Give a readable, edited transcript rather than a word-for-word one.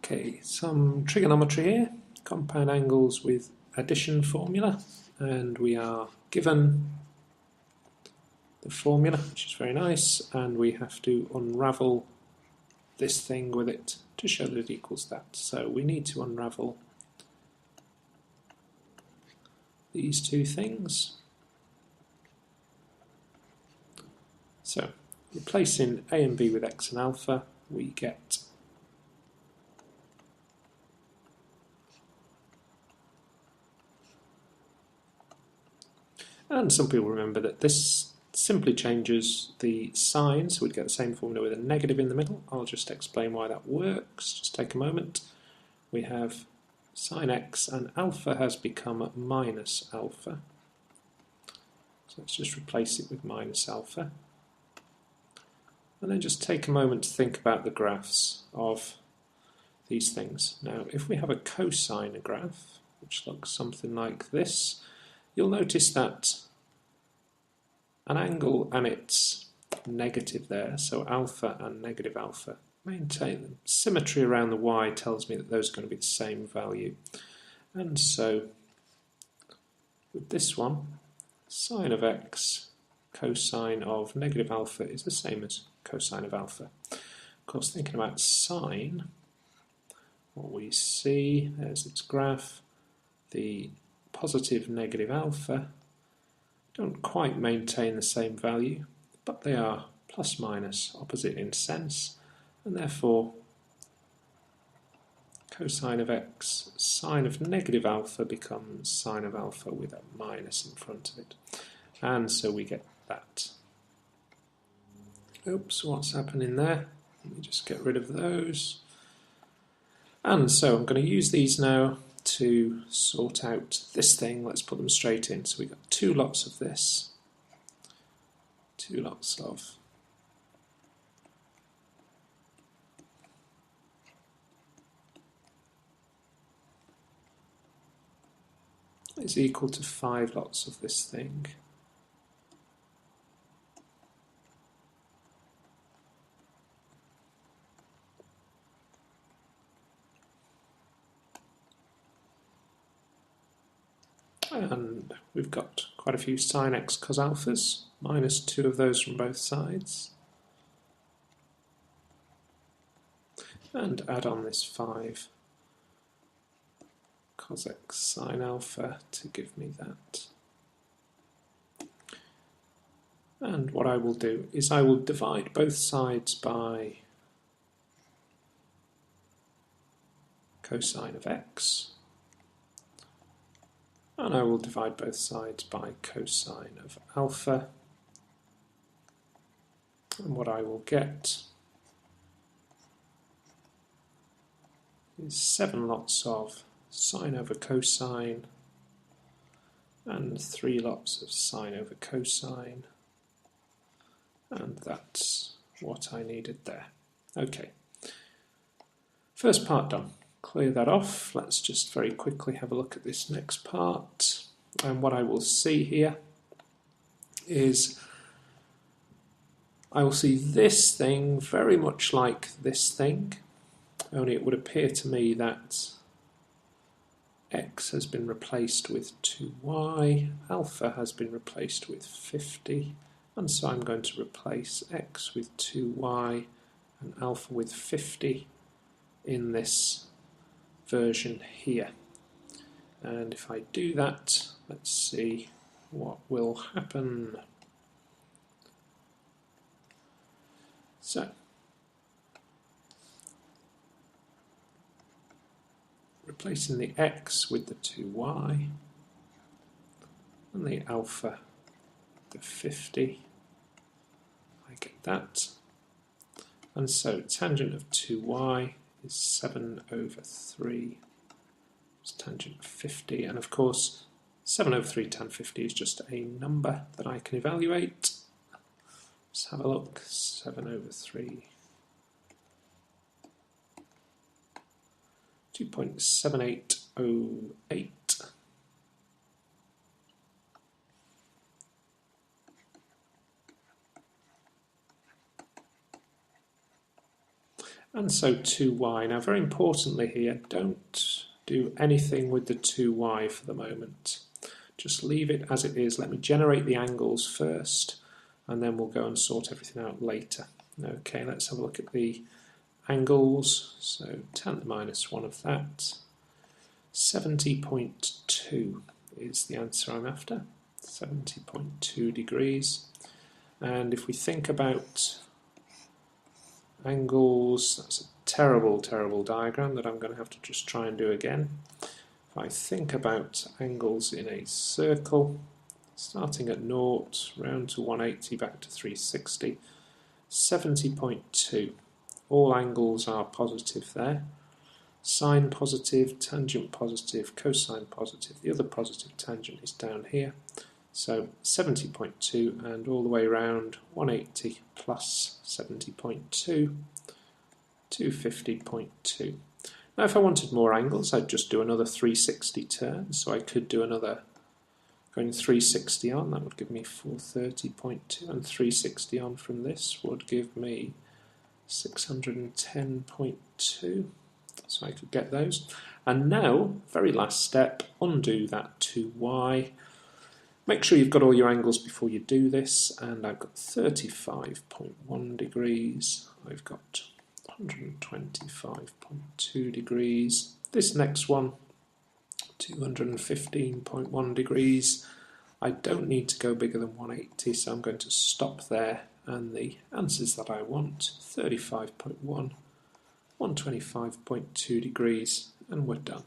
Okay, some trigonometry here, compound angles with addition formula, and we are given the formula, which is very nice, and we have to unravel this thing with it to show that it equals that. So we need to unravel these two things. So replacing a and b with x and alpha, we get and some people remember that this simply changes the sign, so we'd get the same formula with a negative in the middle. I'll just explain why that works. Just take a moment. We have sine x and alpha has become minus alpha. So let's just replace it with minus alpha. And then just take a moment to think about the graphs of these things. Now, if we have a cosine graph, which looks something like this, you'll notice that an angle and it's negative there, so alpha and negative alpha maintain them. Symmetry around the y tells me that those are going to be the same value. And so with this one, sine of x cosine of negative alpha is the same as cosine of alpha. Of course, thinking about sine, what we see, there's its graph, the positive negative alpha don't quite maintain the same value, but they are plus minus opposite in sense, and therefore cosine of x, sine of negative alpha becomes sine of alpha with a minus in front of it. And so we get that. Oops, what's happening there? Let me just get rid of those. And so I'm going to use these now to sort out this thing. Let's put them straight in. So we've got two lots of this. Two lots of is equal to 5 lots of this thing. And we've got quite a few sine x cos alphas, minus 2 of those from both sides. And add on this 5 cos x sine alpha to give me that. And what I will do is I will divide both sides by cosine of x, and I will divide both sides by cosine of alpha, and what I will get is 7 lots of sine over cosine and 3 lots of sine over cosine, and that's what I needed there. Okay, first part done. Clear that off. Let's just very quickly have a look at this next part. And what I will see here is I will see this thing very much like this thing, only it would appear to me that x has been replaced with 2y, alpha has been replaced with 50, and so I'm going to replace x with 2y and alpha with 50 in this version here. And if I do that, let's see what will happen. So replacing the x with the 2y and the alpha the 50, I get that. And so tangent of 2y is 7 over 3, it's tangent of 50, and of course 7 over 3 tan 50 is just a number that I can evaluate. Let's have a look. 7 over 3, 2.7808. And so 2y. Now very importantly here, don't do anything with the 2y for the moment. Just leave it as it is. Let me generate the angles first, and then we'll go and sort everything out later. Okay, let's have a look at the angles. So tan to the minus 1 of that. 70.2 is the answer I'm after. 70.2 degrees. And if we think about angles, that's a terrible, terrible diagram that I'm going to have to just try and do again. If I think about angles in a circle, starting at 0, round to 180, back to 360, 70.2. All angles are positive there. Sine positive, tangent positive, cosine positive. The other positive tangent is down here. So 70.2 and all the way around 180 plus 70.2, 250.2. Now if I wanted more angles, I'd just do another 360 turns. So I could do another, going 360 on, that would give me 430.2, and 360 on from this would give me 610.2. So I could get those. And now, very last step, undo that 2y. Make sure you've got all your angles before you do this, and I've got 35.1 degrees, I've got 125.2 degrees, this next one, 215.1 degrees. I don't need to go bigger than 180, so I'm going to stop there, and the answers that I want, 35.1, 125.2 degrees, and we're done.